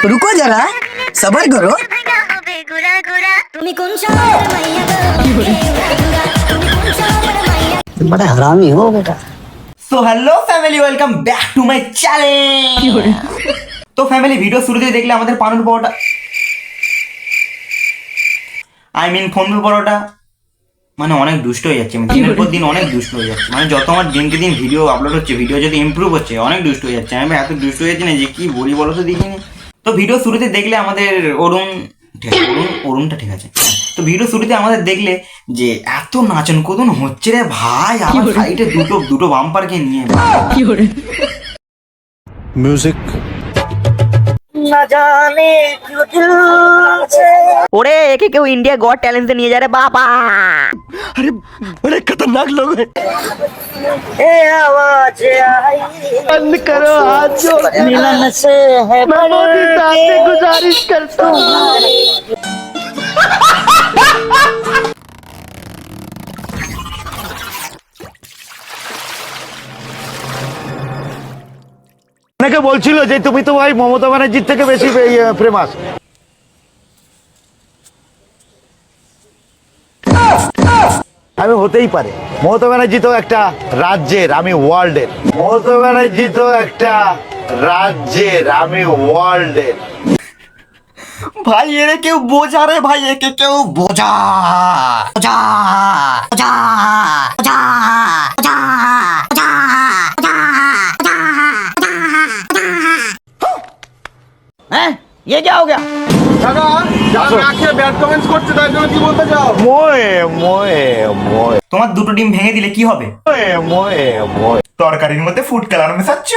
रुको जरा सबर करो। बड़ा हरामी हो बेटा। So hello family, welcome back to my channel. तो फैमिली ভিডিও শুরুতেই দেখলে আমাদের পানুর পরোটা ফোন পে পরোটা মানে অনেক দুষ্ট হয়ে যাচ্ছে, দিনের পর দিন অনেক দুষ্ট হয়ে যাচ্ছে। মানে যত আমার দিনকে দিন ভিডিও আপলোড হচ্ছে, ভিডিও যদি ইমপ্রুভ হচ্ছে, অনেক দুষ্ট হয়ে যাচ্ছে। আমি এত দুষ্ট হয়ে যাচ্ছি না যে কি বলি বলো তো দেখিনি। তো ভিডিও শুরুতে দেখলে আমাদের অরুণটা ঠিক আছে। তো ভিডিও শুরুতে আমাদের দেখলে যে এত নাচন কদন হচ্ছে রে ভাই, আমার সাইডে দুটো বাম্পারকে নিয়ে মিউজিক না জানে क्यों दिल से। ওরে একে কেউ ইন্ডিয়া গড ট্যালেন্টে নিয়ে যায় রে বাবা। अरे बड़े खतरनाक लोग हैं। ए आवाज आई बंद करो हाथ जोड़ मिलन से है मोदी साहब से गुजारिश करता हूँ। অনেকে বলছিল যে তুমি তো ভাই মমতা ব্যানার্জির থেকে বেশি ফেমাস। আমি হতেই পারে, মমতা ব্যানার্জি তো একটা রাজ্যের, আমি ওয়ার্ল্ডের। মমতা ব্যানার্জি তো একটা রাজ্যের, আমি ওয়ার্ল্ডের। ভাই এরে কেউ বোঝা রে ভাই, একে কেউ বোঝা বোঝা বোঝা বোঝা বোঝা বোঝা হ্যাঁ ये क्या हो गया? মোয়ে মোয়ে মোয়ে তোমার দুটো ডিম ভেঙে দিলে কি হবে? মোয়ে মোয়ে মোয়ে তরকারির মধ্যে ফুড কালার মেশাচ্ছ?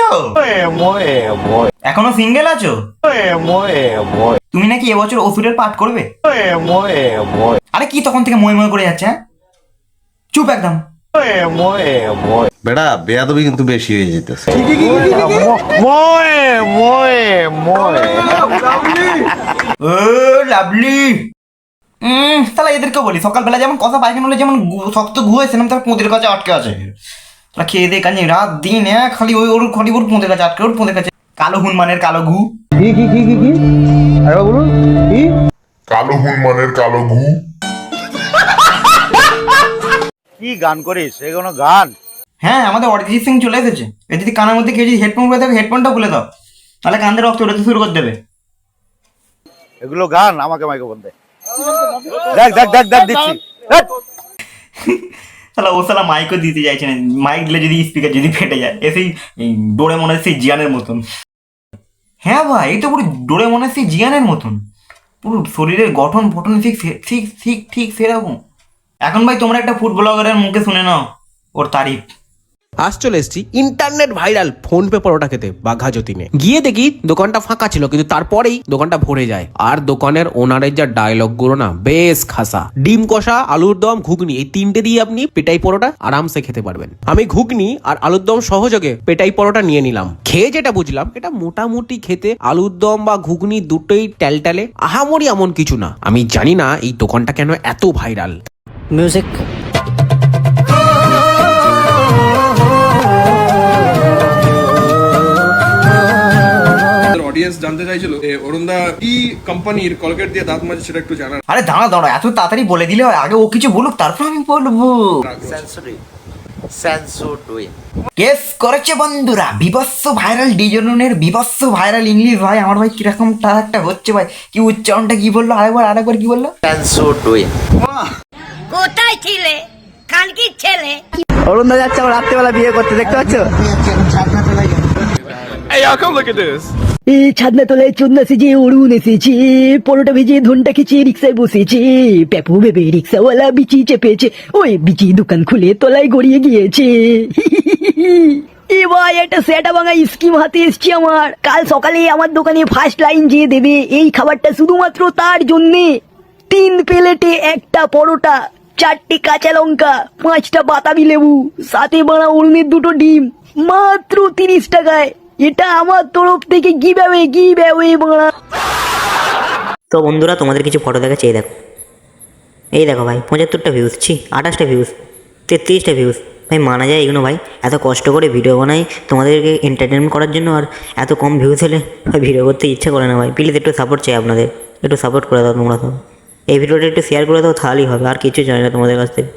মোয়ে মোয়ে এখনো সিঙ্গেল আছো? মোয়ে মোয়ে মোয়ে তুমি নাকি এবছর ওষুধের পাঠ করবে? মোয়ে মোয়ে মোয়ে আরে কি তখন থেকে মই মই করে যাচ্ছে? হ্যাঁ চুপ একদম। মোয়ে মোয়ে বেটা বেয়াদবি কিন্তু বেশি হয়ে যেতেছে। মোয়ে মোয়ে মোয়ে ও লাভলি। তাহলে এদেরকে বলি সকালবেলা যেমন কথা পায়খানা হলে যেমন শক্ত ঘু হয়েছে না, তার পোঁদের কাছে আটকে আছে। তারা খেয়ে দিয়ে কাজে রাত দিন খালি ওর পোঁদের কাছে আটকে, ওর পোঁদের কাছে। কালো হুনমানের কালো ঘু। কালো হুনমানের কালো ঘু। কি গান করিস? এই কোনো গান? হ্যাঁ আমাদের অরিজিৎ সিং চলে এসেছে। এ যদি কানের মধ্যে কেউ যদি হেডফোন করে থাকে, হেডফোনটা খুলে দাও, তাহলে কানের রক্ত উঠতে শুরু করে দেবে। এগুলো গান? আমাকে মাইক্রোফোন দে। দেখ দেখ দেখ দেখ দিচ্ছি। তাহলে ও সালা মাইকও দিতে চাইছে না। মাইক দিলে যদি স্পিকার যদি ফেটে যায়, এসেই ডোরেমনের সেই জিয়ানের মতন। হ্যাঁ ভাই এই তো পুরো ডোরেমনের সেই জিয়ানের মতন, পুরো শরীরের গঠন ফটন ঠিক ঠিক ঠিক ঠিক সেরকম। এখন ভাই তোমরা একটা ফুড ব্লগারের মুখে শুনে নাও ওর তারিফ। আজ চলে এসেছি ইন্টারনেট ভাইরাল ফোন পে পরোটা খেতে বাঘা যতীনে। গিয়ে দেখি দোকানটা ফাঁকা ছিল, কিন্তু তারপরেই দোকানটা ভরে যায়। আর দোকানের ওনারের যা ডায়লগ গুলো না বেশ খাসা। ডিম কষা, আলুর দম, ঘুগনি, এই তিনটে দিয়ে আপনি পেটাই পরোটা আরামসে খেতে পারবেন। আমি ঘুগনি আর আলুর দম সহযোগে পেটাই পরোটা নিয়ে নিলাম। খেয়ে যেটা বুঝলাম, এটা মোটামুটি খেতে আলুর দম বা ঘুগনি দুটোই ট্যালট্যালে, আহামরি এমন কিছু না। আমি জানি না এই দোকানটা কেন এত ভাইরাল। म्यूजिक অডিয়েন্স জানতে চাইছিল অরুণদা কি কোম্পানির কলগেট দিয়ে দাঁত মাজে সেটা একটু জানার। আরে দাঁড়া দাঁড়া, এত তাড়াতাড়ি বলে দিলে হয়? আগে ও কিছু বলুক তারপর আমি বলবো। কেস করেছে বন্ধুরা, বিভৎস ভাইরাল ডিজনের বিভৎস ভাইরাল ইংলিশ। ভাই আমার ভাই কিরকম একটা হচ্ছে ভাই, কি উচ্চারণটা কি বললো? আরেকবার কি বললো? কোথায় ছিলে কালকির ছেলে? অরুণদা যাচ্ছে আমার রাত্রেবেলা বিয়ে করতে, দেখতে পাচ্ছ? Hey y'all, come look at this. এই ছাদনা তলায় চন্দনা সেজে অরুণ এসেছে, পরোটা ভেজে ধনটা খেছে, রিক্সায় বসেছে। পেপু ভেবে রিক্সাওয়ালা বিচি চেপেছে, ওই বিচি দোকান খুলে তলায় গড়িয়ে গিয়েছে। এ ভাই একটা সেটা ভাঙা স্কিম হাতে এসছি আমার। কাল সকালে আমার দোকানে ফার্স্ট লাইন যেয়ে দেবে এই খাবারটা শুধুমাত্র তার জন্যে। 3 প্লেটে একটা পরোটা, 4টে কাঁচা লঙ্কা, 5টা বাতাবি লেবু, সাথে বাড়া অরুণের 2টো ডিম, মাত্র 30 টাকায়। এটা আমার তরফ থেকে গিভঅ্যাওয়ে বাড়া। তো বন্ধুরা তোমাদের কিছু ফটো দেখাচ্ছি, এই দেখো ভাই 75টা ভিউজ, 28টা ভিউজ, 33টা ভিউজ, ভাই মানা যায় এগুলো ভাই, এত কষ্ট করে ভিডিও বানাই তোমাদেরকে এন্টারটেনমেন্ট করার জন্য, আর এত কম ভিউজ হলে ভিডিও করতে ইচ্ছা করে না ভাই। প্লিজ একটু সাপোর্ট চাই আপনাদের, একটু সাপোর্ট করে দাও তোমরা। তো এই ভিডিওটা একটু শেয়ার করে দাও, তাহলেই হবে, আর কিছু চাই না তোমাদের কাছ থেকে।